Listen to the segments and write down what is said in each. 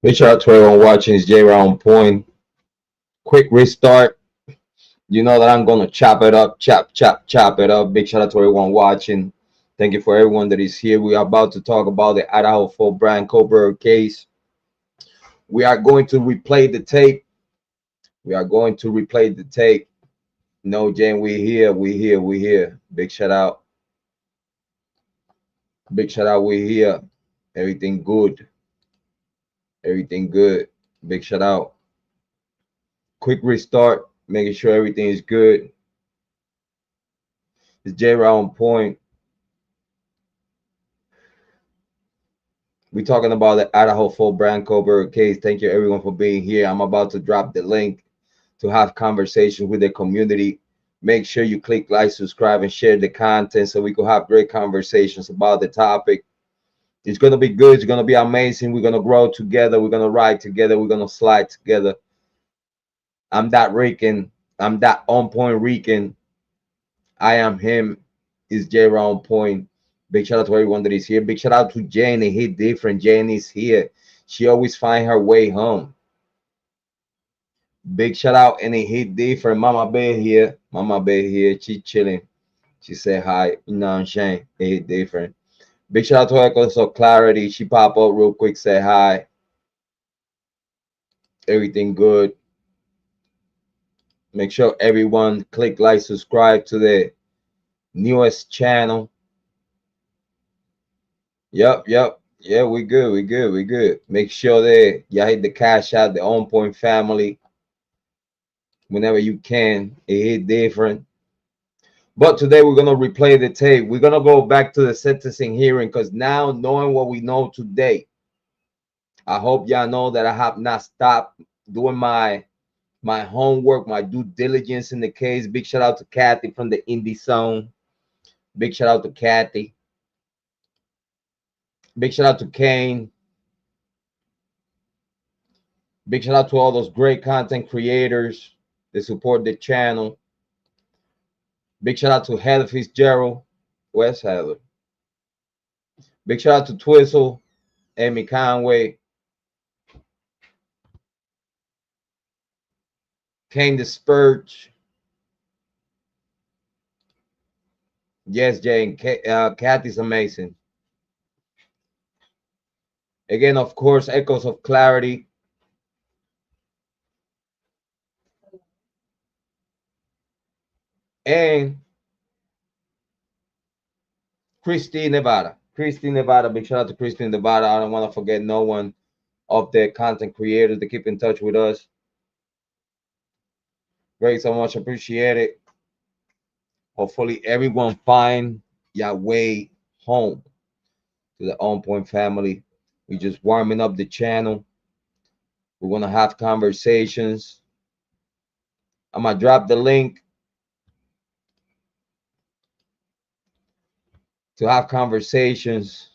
Big shout out to everyone watching. It's Jrod on point. Quick restart. You know that I'm gonna chop it up, chop it up. Big shout out to everyone watching. Thank you for everyone that is here. We are about to talk about the Idaho for Bryan Kohberger case. We are going to replay the tape. We are going to replay the tape. No, Jane, we here, we here, we here. Big shout out. Big shout out, we here. Everything good. Everything good. Big shout out. Quick restart, making sure everything is good. It's Jrod on point. We're talking about the Idaho full Bryan Kohberger case. Thank you everyone for being here. I'm about to drop the link to have conversations with the community. Make sure you click like, subscribe, and share the content so we can have great conversations about the topic. It's gonna be good. It's gonna be amazing. We're gonna grow together. We're gonna ride together. We're gonna slide together. I'm that Rican. I'm that on point Rican. I am him. Is Jrod on point. Big shout out to everyone that is here. Big shout out to Jenny. Hit different. Jenny's here. She always find her way home. Big shout out and it hit different. Mama Bear here. Mama Bear here. She chilling. She said hi. You know what I'm saying? It hit different. Big shout out to Echoes of Clarity. She pop up real quick. Say hi. Everything good. Make sure everyone click like, subscribe to the newest channel. Yep. Yeah, we good. We good. We good. Make sure that y'all hit the cash out, the On Point family. Whenever you can, it hit different. But today we're gonna replay the tape. We're gonna go back to the sentencing hearing because now knowing what we know today, I hope y'all know that I have not stopped doing my homework, my due diligence in the case. Big shout out to Kathy from the Indie Zone. Big shout out to Kathy. Big shout out to Kane. Big shout out to all those great content creators that support the channel. Big shout out to Heather Fitzgerald. Where's Heather? Big shout out to Twizzle, Amy Conway, Kane the Spurge. Yes, Jane. Kathy's amazing. Again, of course, Echoes of Clarity. And Christy Nevada. Christy Nevada. Big shout out to Christy Nevada. I don't want to forget no one of the content creators that keep in touch with us. Great, so much appreciate it. Hopefully everyone find your way home to the On Point family. We just warming up the channel. We're gonna have conversations. I'm gonna drop the link to have conversations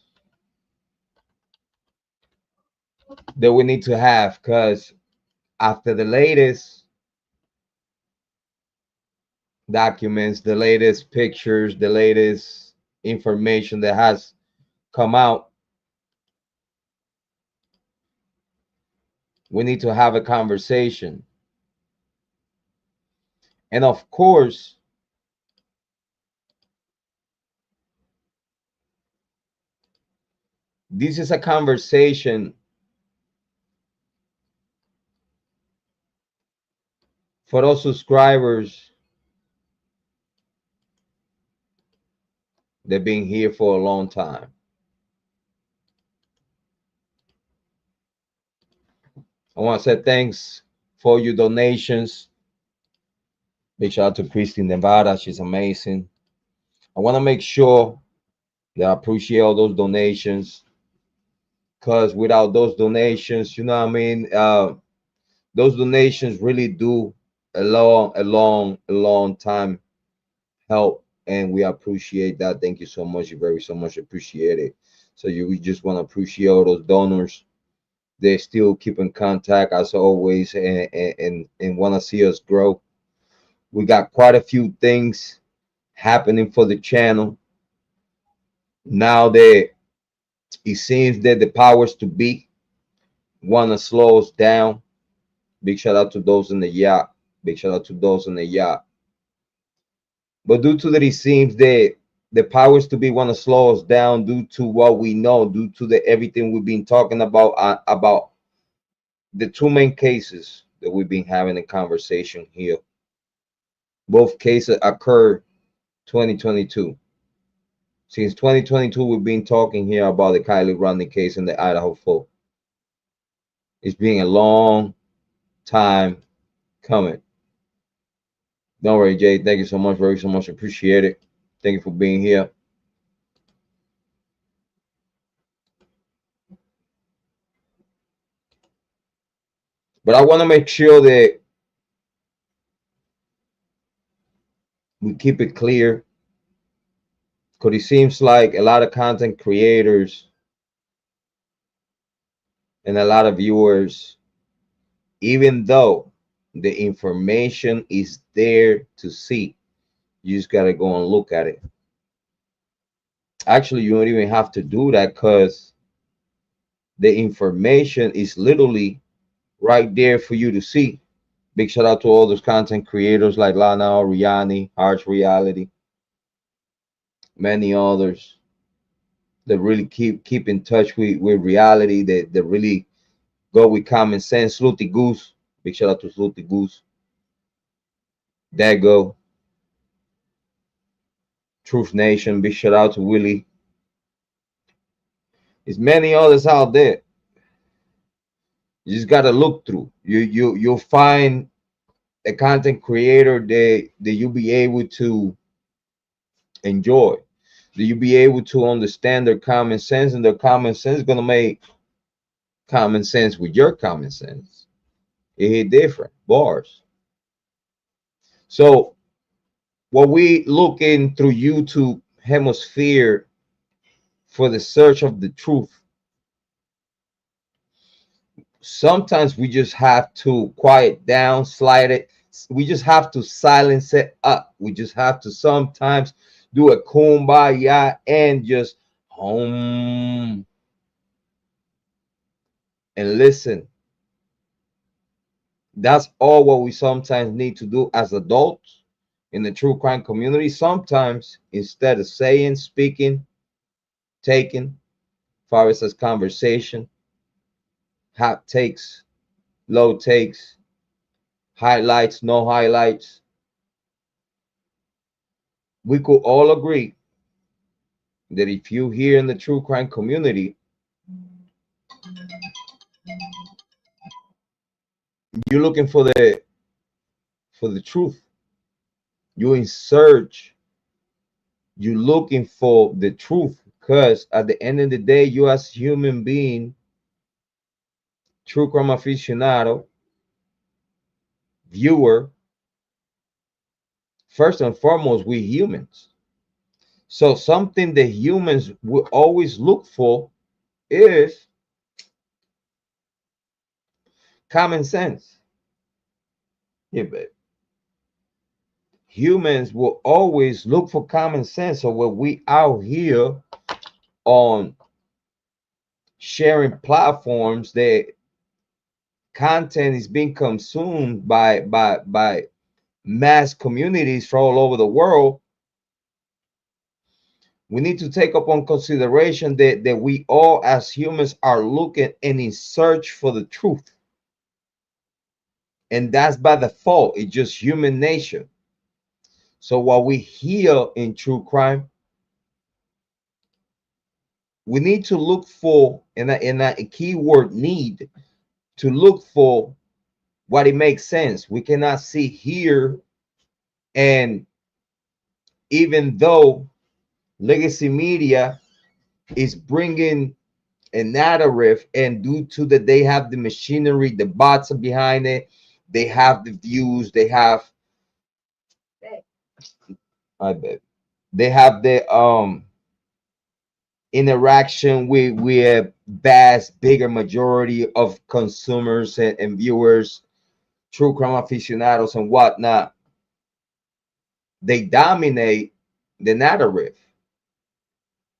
that we need to have because after the latest documents, the latest pictures, the latest information that has come out, we need to have a conversation. And of course, this is a conversation for those subscribers that have been here for a long time. I want to say thanks for your donations. Big shout out to Christy Nevada. She's amazing. I want to make sure that I appreciate all those donations because without those donations, you know what I mean? Those donations really do a long time help, and we appreciate that. Thank you so much. You very so much appreciate it. So we just want to appreciate all those donors. They still keep in contact as always and want to see us grow. We got quite a few things happening for the channel now that it seems that the powers to be want to slow us down. Big shout out to those in the yacht. Big shout out to those in the yacht. But due to that, it seems that the powers to be want to slow us down due to what we know, due to the everything we've been talking about the two main cases that we've been having a conversation here. Both cases occurred 2022. Since 2022, we've been talking here about the Kiely Rodni case in the Idaho folk. It's been a long time coming. Don't worry, Jay. Thank you so much, very so much. Appreciate it. Thank you for being here. But I want to make sure that we keep it clear, because it seems like a lot of content creators and a lot of viewers, even though the information is there to see, you just got to go and look at it. Actually, you don't even have to do that, because the information is literally right there for you to see. Big shout out to all those content creators like Lana, Rihanna, Harsh Reality, many others that really keep in touch with reality, that really go with common sense. Slutty Goose, big shout out to Slutty Goose. Dago, Truth Nation, big shout out to Willie. There's many others out there. You just gotta look through. You'll find a content creator that you'll be able to enjoy. That you'll be able to understand their common sense, and their common sense is gonna make common sense with your common sense. It hit different bars. So what we looking through YouTube hemisphere for the search of the truth, sometimes we just have to quiet down, slide it. We just have to silence it up. We just have to sometimes do a kumbaya and just hum and listen. That's all what we sometimes need to do as adults in the true crime community. Sometimes instead of saying, speaking, taking, far as conversation, hot takes, low takes, highlights, no highlights, we could all agree that if you here in the true crime community, you're looking for the truth, you're in search, you're looking for the truth, because at the end of the day, you as a human being, true crime aficionado, viewer, first and foremost, we humans. So something that humans will always look for is common sense. Yeah, but humans will always look for common sense. So when we out here on sharing platforms that content is being consumed by mass communities from all over the world, we need to take up on consideration that we all as humans are looking and in search for the truth. And that's by default. It's just human nature. So while we hear in true crime, we need to look for, and a keyword need, to look for what it makes sense. We cannot see here, and even though legacy media is bringing a narrative, and due to that they have the machinery, the bots are behind it, they have the views, they have, I bet, they have the interaction with a vast bigger majority of consumers and viewers, true crime aficionados and whatnot. They dominate the narrative,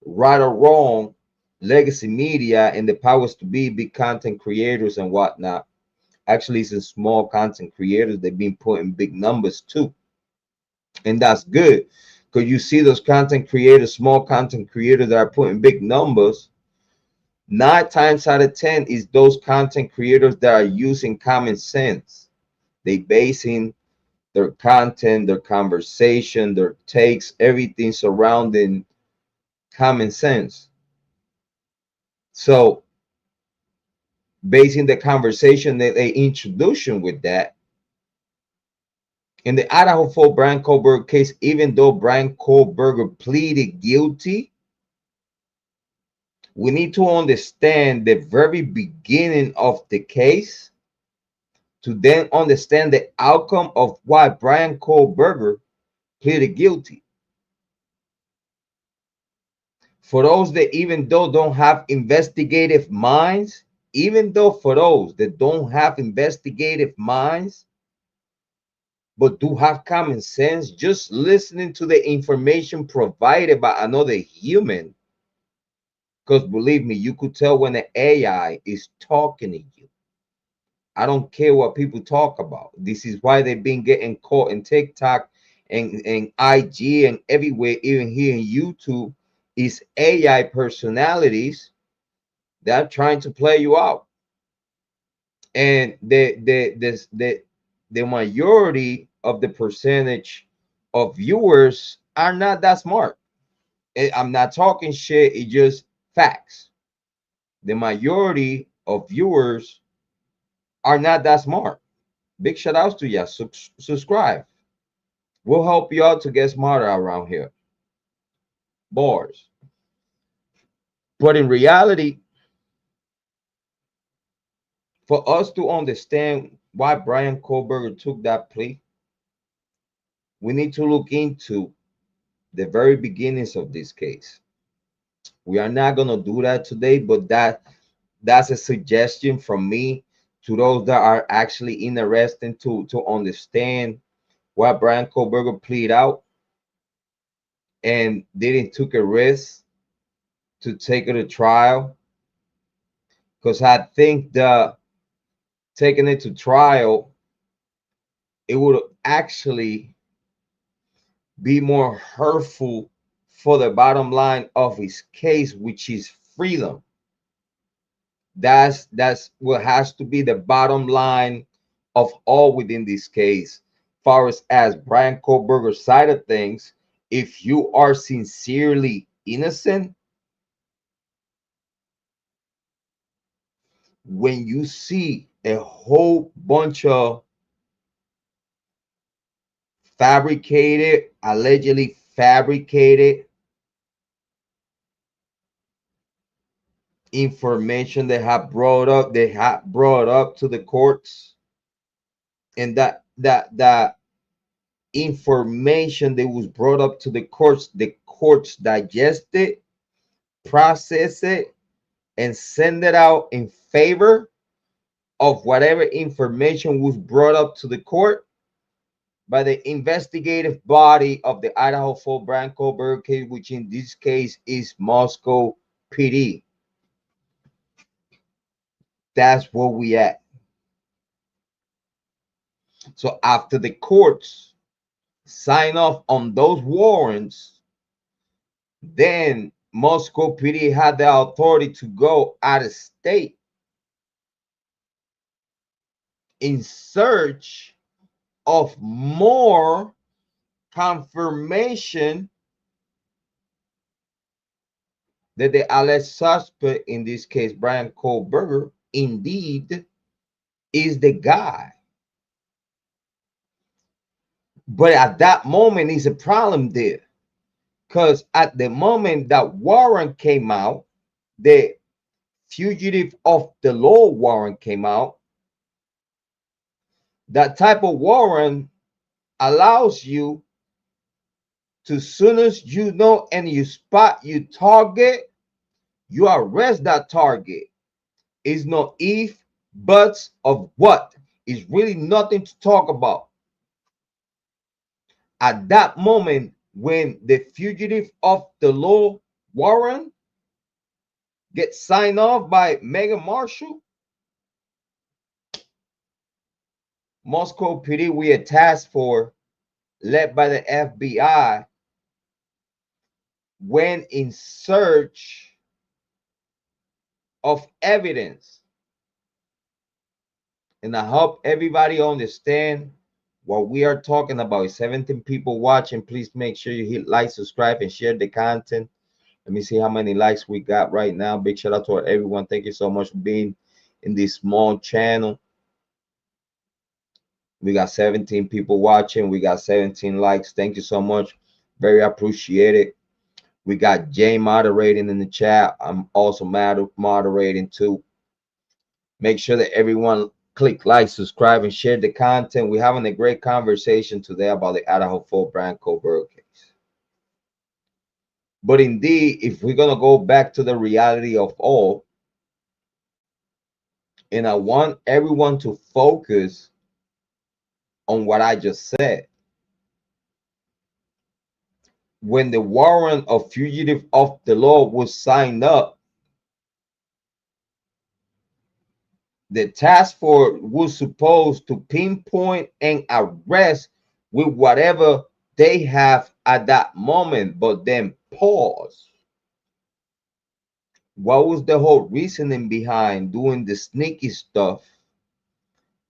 right or wrong. legacy media and the powers to be, big content creators and whatnot. Actually, some small content creators, they've been putting big numbers too. And that's good, because you see those content creators, small content creators that are putting big numbers. 9 times out of 10 is those content creators that are using common sense. They basing their content, their conversation, their takes, everything surrounding common sense. So basing the conversation that they introduce you with that. In the Idaho 4 Bryan Kohberger case, even though Bryan Kohberger pleaded guilty, we need to understand the very beginning of the case to then understand the outcome of why Bryan Kohberger pleaded guilty. For those that even though don't have investigative minds, even though for those that don't have investigative minds, but do have common sense, just listening to the information provided by another human, because believe me, you could tell when the AI is talking to you. I don't care what people talk about. This is why they've been getting caught in TikTok and IG and everywhere, even here in YouTube, is AI personalities that are trying to play you out. And the majority of the percentage of viewers are not that smart. I'm not talking shit, it's just facts. The majority of viewers are not that smart. Big shout outs to you. Subscribe. We'll help you out to get smarter around here. Bars. But in reality, for us to understand why Bryan Kohberger took that plea, we need to look into the very beginnings of this case. We are not going to do that today, but that's a suggestion from me to those that are actually interested to understand why Bryan Kohberger pleaded out and didn't took a risk to take it to trial. Because I think the taking it to trial, it would actually be more hurtful for the bottom line of his case, which is freedom. That's what has to be the bottom line of all within this case. Far as Bryan Kohberger's side of things, if you are sincerely innocent, when you see a whole bunch of allegedly fabricated information they have brought up to the courts, and that information that was brought up to the courts digest it, process it, and send it out in favor of whatever information was brought up to the court by the investigative body of the Idaho 4 Bryan Kohberger case, which in this case is Moscow PD. That's where we at. So after the courts sign off on those warrants, then Moscow PD had the authority to go out of state in search of more confirmation that the alleged suspect, in this case Bryan Kohberger, indeed is the guy. But at that moment is a problem there, because at the moment that warrant came out, the fugitive of the law warrant came out, that type of warrant allows you to, soon as you know and you spot you target, you arrest that target. It's no if, buts of what. It's really nothing to talk about. At that moment, when the fugitive of the law warrant get signed off by Megan Marshall. Moscow PD, we a task force led by the FBI, went in search of evidence. And I hope everybody understand what we are talking about. 17 people watching. Please make sure you hit like, subscribe, and share the content. Let me see how many likes we got right now. Big shout out to everyone. Thank you so much for being in this small channel. We got 17 people watching. We got 17 likes. Thank you so much. Very appreciated. We got Jay moderating in the chat. I'm also moderating too. Make sure that everyone click like, subscribe, and share the content. We're having a great conversation today about the Idaho for Bryan Kohberger case. But indeed, if we're going to go back to the reality of all, and I want everyone to focus on what I just said. When the warrant of fugitive of the law was signed up, the task force was supposed to pinpoint and arrest with whatever they have at that moment, but then pause. What was the whole reasoning behind doing the sneaky stuff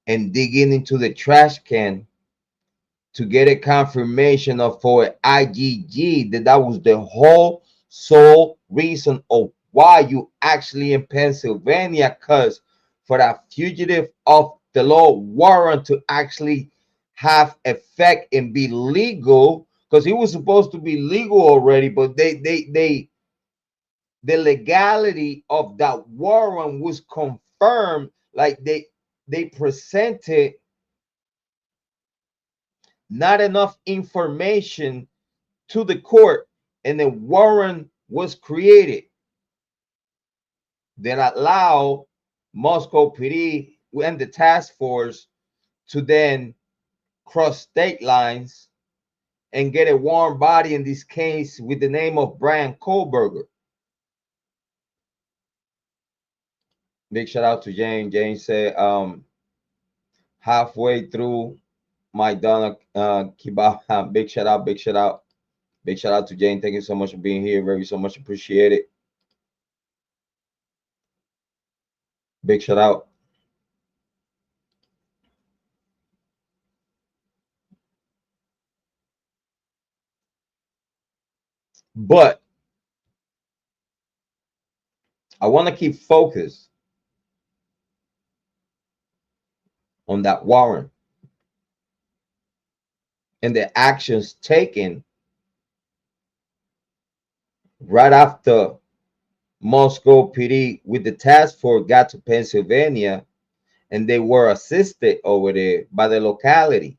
and digging into the trash can to get a confirmation of for IGG that was the whole sole reason of why you actually in Pennsylvania? Because for that fugitive of the law warrant to actually have effect and be legal, because it was supposed to be legal already, but the legality of that warrant was confirmed. Like they presented not enough information to the court, and a warrant was created that allowed Moscow PD and the task force to then cross state lines and get a warm body in this case with the name of Bryan Kohberger. Big shout out to Jane. Jane said, halfway through my Donna Kebab. Big shout out, big shout out. Big shout out to Jane. Thank you so much for being here. Very so much appreciated. Big shout out. But I want to keep focused on that warrant and the actions taken right after Moscow PD with the task force got to Pennsylvania, and they were assisted over there by the locality.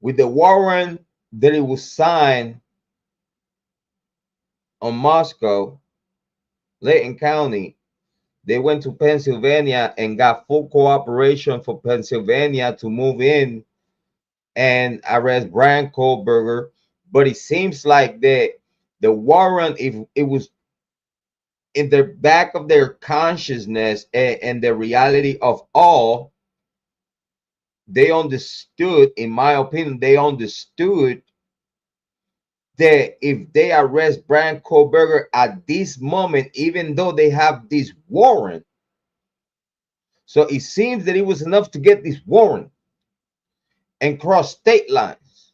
With the warrant that it was signed on Moscow, Layton County, they went to Pennsylvania and got full cooperation for Pennsylvania to move in and arrest Bryan Kohberger. But it seems like the warrant, if it was in the back of their consciousness and the reality of all, they understood, in my opinion, they understood that if they arrest Bryan Kohberger at this moment, even though they have this warrant, so it seems that it was enough to get this warrant and cross state lines,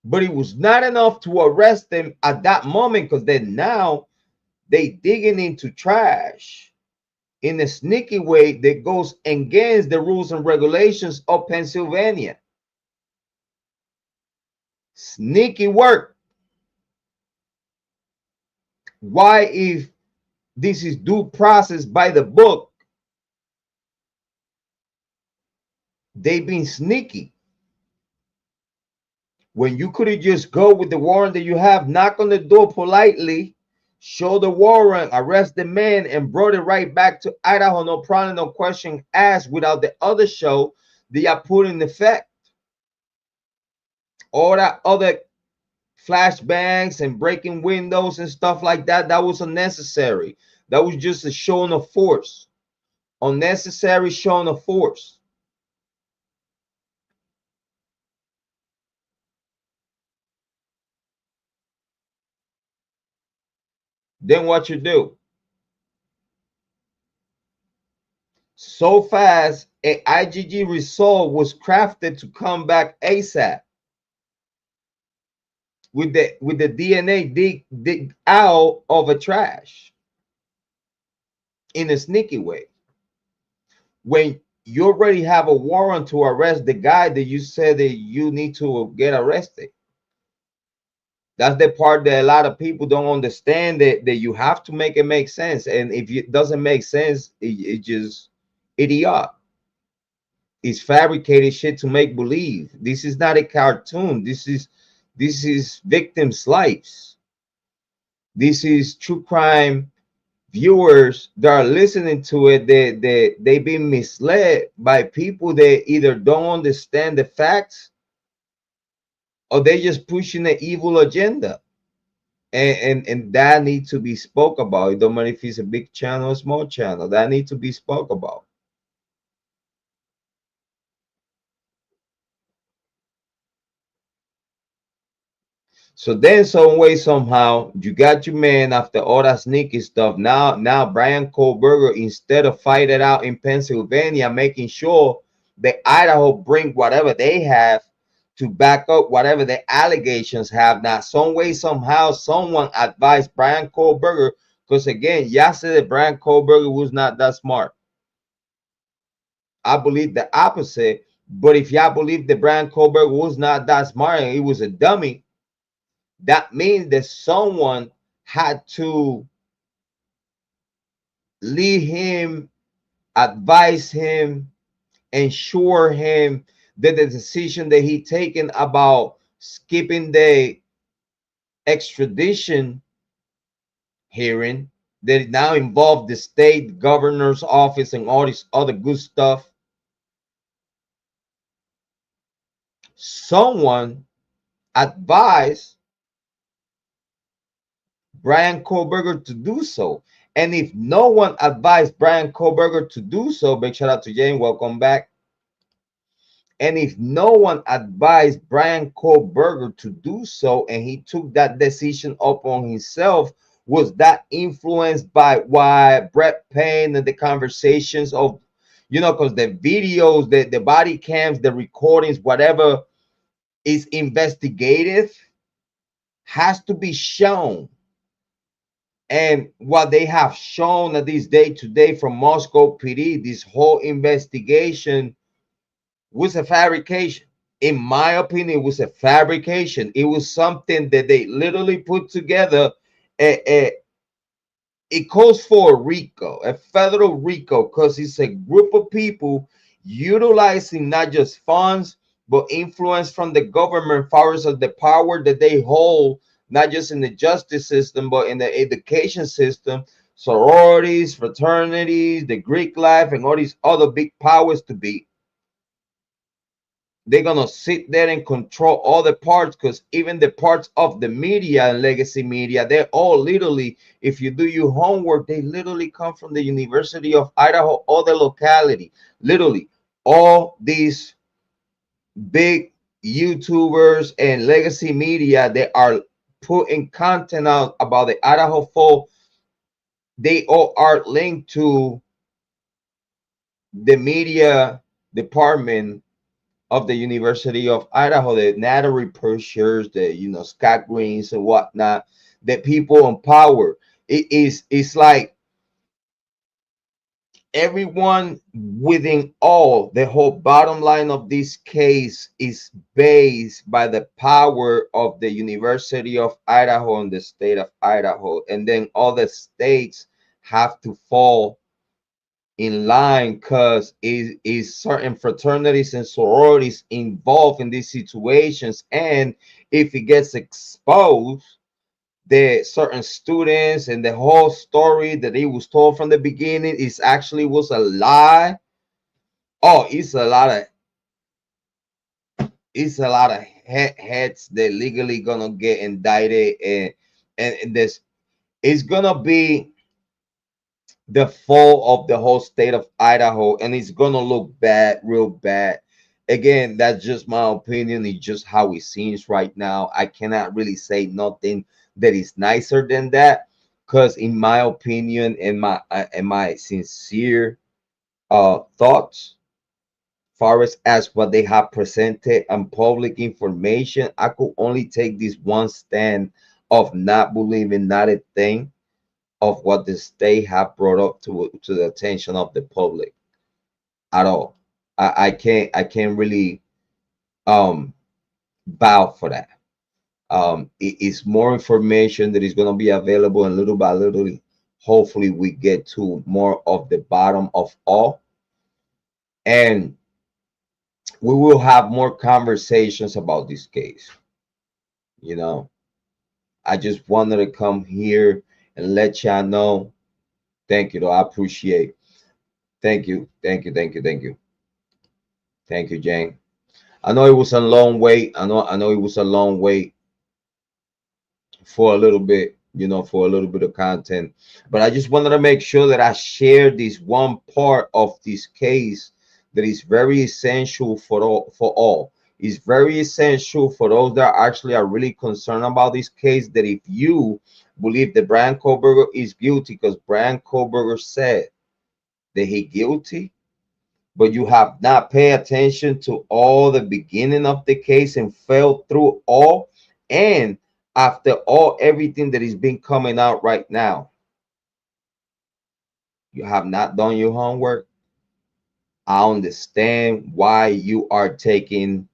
but it was not enough to arrest them at that moment, because then now they digging into trash in a sneaky way that goes against the rules and regulations of Pennsylvania. Sneaky work. Why, if this is due process by the book, they've been sneaky? When you could have just go with the warrant that you have, knock on the door politely, show the warrant, arrest the man, and brought it right back to Idaho, no problem, no question asked, without the other show they are put in effect. All that other flashbangs and breaking windows and stuff like that, that was unnecessary. That was just a showing of force. Unnecessary showing of force. Then what you do? So fast, a IgG result was crafted to come back ASAP with the DNA dig out of a trash in a sneaky way. When you already have a warrant to arrest the guy that you said that you need to get arrested. That's the part that a lot of people don't understand, that you have to make it make sense. And if it doesn't make sense, it just idiot. It's fabricated shit to make believe. This is not a cartoon. This is victims' lives. This is true crime viewers that are listening to it. They've been misled by people that either don't understand the facts or they just pushing an evil agenda. And that needs to be spoke about. It don't matter if it's a big channel or small channel. That needs to be spoke about. So then, some way, somehow, you got your man after all that sneaky stuff. Now Bryan Kohberger, instead of fight it out in Pennsylvania, making sure that Idaho bring whatever they have to back up whatever the allegations have. Now, some way, somehow, someone advised Bryan Kohberger, because again, y'all said that Bryan Kohberger was not that smart. I believe the opposite. But if y'all believe that Bryan Kohberger was not that smart and he was a dummy, that means that someone had to lead him, advise him, ensure him that the decision that he taken about skipping the extradition hearing that now involved the state governor's office and all this other good stuff, someone advised Bryan Kohberger to do so. And if no one advised Bryan Kohberger to do so, big shout out to Jane, welcome back. And if no one advised Bryan Kohberger to do so, and he took that decision upon himself, was that influenced by why Brett Payne and the conversations of, because the videos, the body cams, the recordings, whatever is investigative has to be shown. And what they have shown at this day today from Moscow PD, this whole investigation was a fabrication. In my opinion, it was a fabrication. It was something that they literally put together. It calls for a RICO, a federal RICO, because it's a group of people utilizing not just funds, but influence from the government, far as the power that they hold, not just in the justice system, but in the education system, sororities, fraternities, the Greek life, and all these other big powers to be. They're going to sit there and control all the parts, because even the parts of the media and legacy media, they're all literally, if you do your homework, they literally come from the University of Idaho or the locality. Literally, all these big YouTubers and legacy media that are putting content out about the Idaho folk, they all are linked to the media department of the University of Idaho, the Natalie Pershers, the Scott Greens and whatnot, that people in power. It's like everyone within all, the whole bottom line of this case is based by the power of the University of Idaho and the state of Idaho. And then all the states have to fall in line, because is certain fraternities and sororities involved in these situations. And if it gets exposed, the certain students and the whole story that it was told from the beginning is actually was a lie. Oh, it's a lot of it's a lot of heads that legally gonna get indicted, and this is gonna be the fall of the whole state of Idaho, and it's gonna look bad, real bad. Again, that's just my opinion. It's just how it seems right now. I cannot really say nothing that is nicer than that, because in my opinion, in my sincere thoughts, far as what they have presented and public information, I could only take this one stand of not believing not a thing of what the state have brought up to the attention of the public at all. I can't really um bow for that. It's more information that is going to be available, and little by little, hopefully we get to more of the bottom of all, and we will have more conversations about this case. You know, I just wanted to come here and let y'all know. Thank you, though. I appreciate. Thank you, thank you, thank you, thank you, thank you, Jane. I know it was a long wait. I know it was a long wait for a little bit, for a little bit of content. But I just wanted to make sure that I share this one part of this case that is very essential for all. It's very essential for those that actually are really concerned about this case. That if you believe that Bryan Kohberger is guilty, because Bryan Kohberger said that he guilty, but you have not paid attention to all the beginning of the case and fell through all, and after all everything that is been coming out right now, you have not done your homework. I understand why you are taking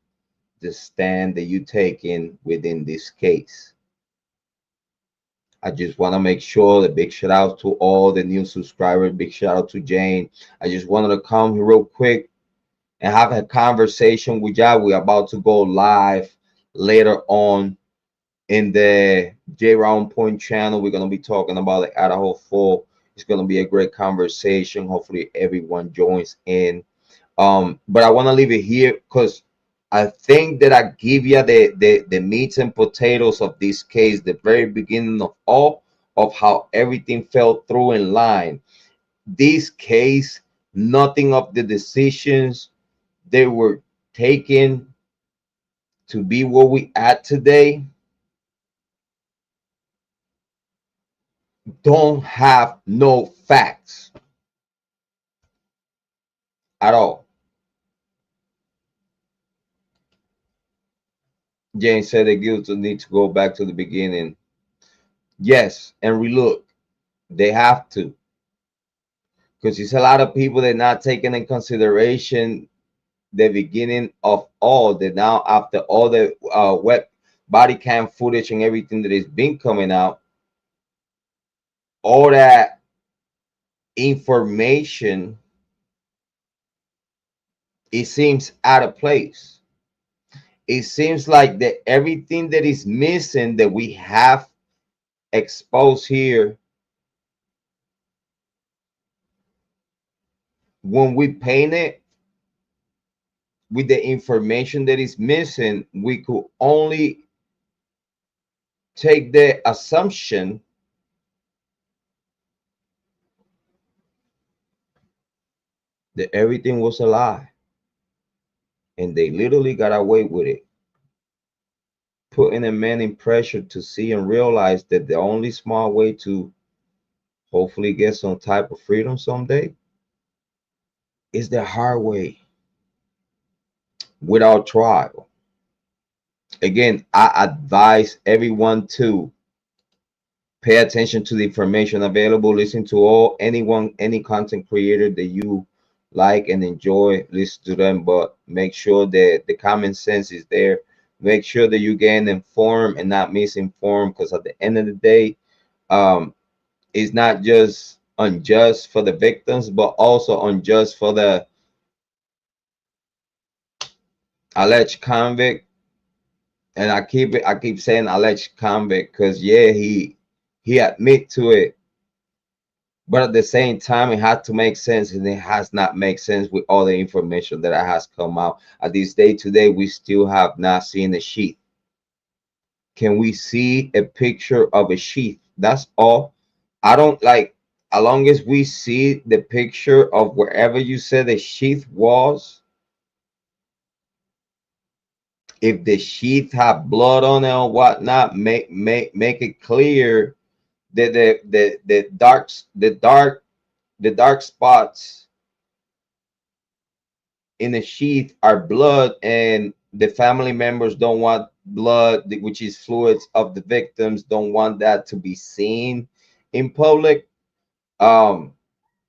the stand that you taking within this case. I just want to make sure that big shout out to all the new subscribers. Big shout out to Jane. I just wanted to come here real quick and have a conversation with y'all. We're about to go live later on in the Jrod Point channel. We're going to be talking about the Idaho 4. It's going to be a great conversation. Hopefully everyone joins in. But I want to leave it here because I think that I give you the meats and potatoes of this case, the very beginning of all of how everything fell through in line. This case, nothing of the decisions they were taken to be where we at today don't have no facts at all. James said the guilds need to go back to the beginning. Yes, and relook. They have to, because there's a lot of people that not taking in consideration the beginning of all that. Now after all the web body cam footage and everything that is been coming out, all that information, it seems out of place. It seems like that everything that is missing that we have exposed here, when we paint it with the information that is missing, we could only take the assumption that everything was a lie, and they literally got away with it, putting a man in pressure to see and realize that the only small way to hopefully get some type of freedom someday is the hard way, without trial. Again, I advise everyone to pay attention to the information available. Listen to any content creator that you like and enjoy. Listen to them, but make sure that the common sense is there. Make sure that you get informed and not misinformed, because at the end of the day, it's not just unjust for the victims, but also unjust for the alleged convict. And I keep saying alleged convict because yeah, he admit to it, but at the same time, it had to make sense, and it has not made sense with all the information that has come out. At this day today, we still have not seen the sheath. Can we see a picture of a sheath? That's all. I don't like, as long as we see the picture of wherever you said the sheath was. If the sheath have blood on it or whatnot, make it clear that the dark spots in the sheath are blood, and the family members don't want blood, which is fluids of the victims, don't want that to be seen in public. um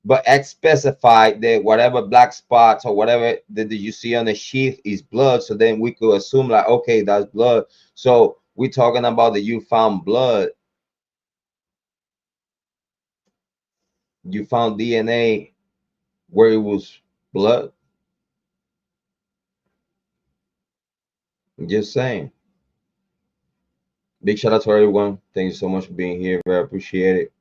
but X specified that whatever black spots or whatever that you see on the sheath is blood, so then we could assume like, okay, that's blood. So we're talking about that you found blood, you found DNA where it was blood. I'm just saying. Big shout out to everyone. Thank you so much for being here. Very appreciate it.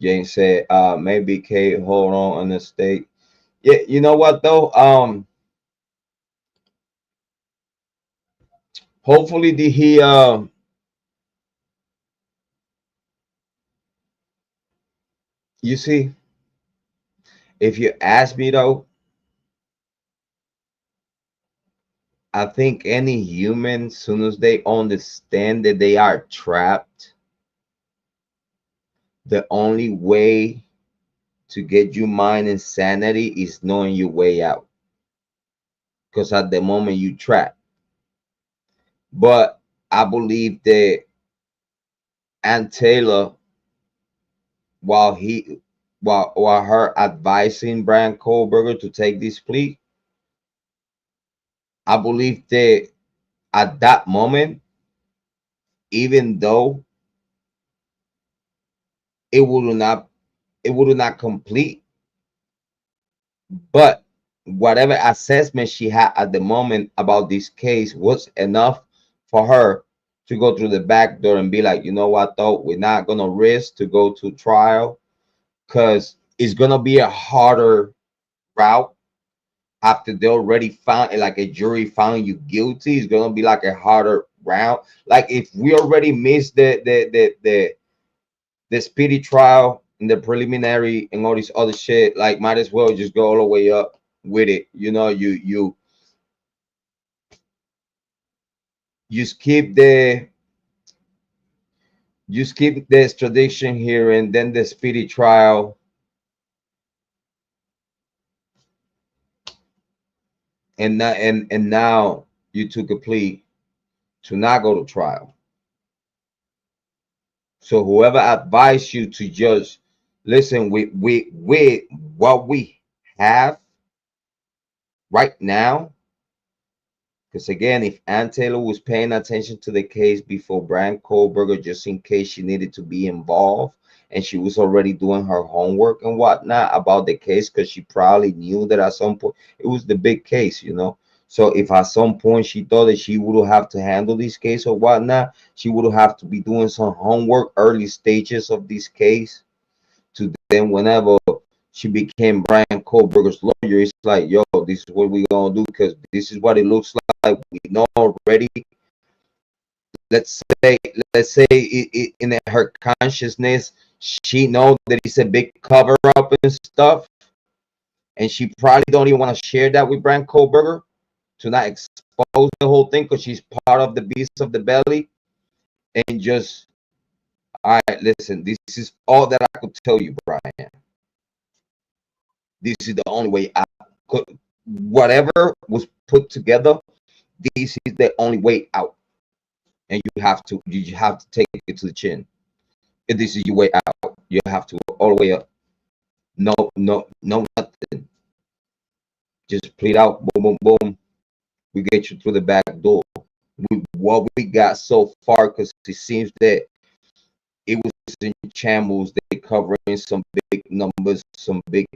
Jane said, maybe Kate hold on the state. Yeah, you know what though? Hopefully did he you see, if you ask me though, I think any human, soon as they understand that they are trapped, the only way to get your mind in sanity is knowing your way out. Because at the moment you trap. But I believe that Aunt Taylor, while he while her advising Bryan Kohberger to take this plea, I believe that at that moment, even though it would not complete, but whatever assessment she had at the moment about this case was enough for her to go through the back door and be like, you know what, though, we're not gonna risk to go to trial, because it's gonna be a harder route after they already found, like a jury found you guilty. It's gonna be like a harder round. Like if we already missed the speedy trial and the preliminary and all this other shit, like might as well just go all the way up with it. You skip the extradition here and then the speedy trial, and now you took a plea to not go to trial. So whoever advised you to just listen, with what we have right now, because again, if Ann Taylor was paying attention to the case before Bryan Kohberger, just in case she needed to be involved, and she was already doing her homework and whatnot about the case, because she probably knew that at some point it was the big case. So if at some point she thought that she would have to handle this case or whatnot, she would have to be doing some homework early stages of this case, to then whenever she became Bryan Kohberger's lawyer, it's like, yo, this is what we gonna do, because this is what it looks like. We know already. Let's say, in her consciousness, she knows that it's a big cover up and stuff, and she probably don't even want to share that with Bryan Kohberger to not expose the whole thing, because she's part of the beast of the belly. And just, all right, listen, this is all that I could tell you, Bryan. This is the only way out. Whatever was put together, this is the only way out, and you have to take it to the chin. If this is your way out, you have to go all the way up. No, no, no, nothing. Just plead out. Boom, boom, boom. We get you through the back door. What we got so far, because it seems that it was in shambles. They covering some big numbers, some big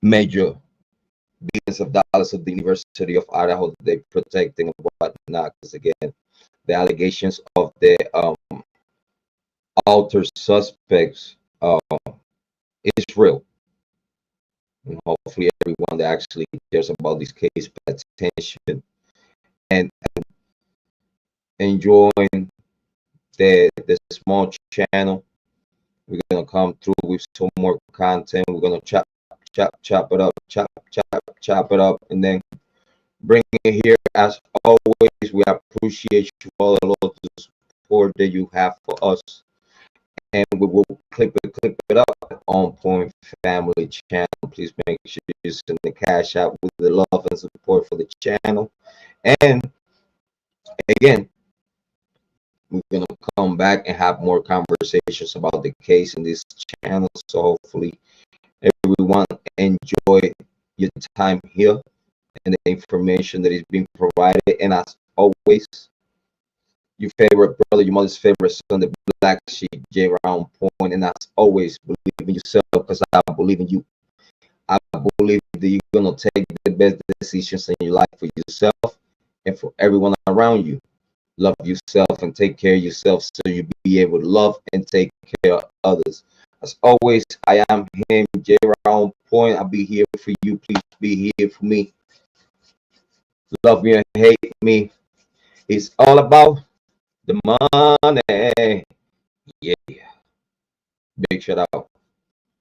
major billions of dollars of the University of Idaho that they protecting and whatnot. Because again, the allegations of the altered suspects it's real. And hopefully everyone that actually cares about this case pay attention and enjoying the small channel. We're gonna come through with some more content. We're gonna chop it up, chop it up, and then bring it here. As always, we appreciate you all the support that you have for us, and we will clip it up on Point Family channel. Please make sure you send the cash out with the love and support for the channel. And again, we're gonna come back and have more conversations about the case in this channel. So hopefully everyone enjoy your time here and the information that is being provided. And as always, your favorite brother, your mother's favorite son, the black sheep, Jrod. And as always, believe in yourself, because I believe in you. I believe that you're gonna take the best decisions in your life for yourself and for everyone around you. Love yourself and take care of yourself so you'll be able to love and take care of others. As always, I am him, Jrod. I'll be here for you. Please be here for me. Love me and hate me. It's all about the money. Yeah. Big shout out.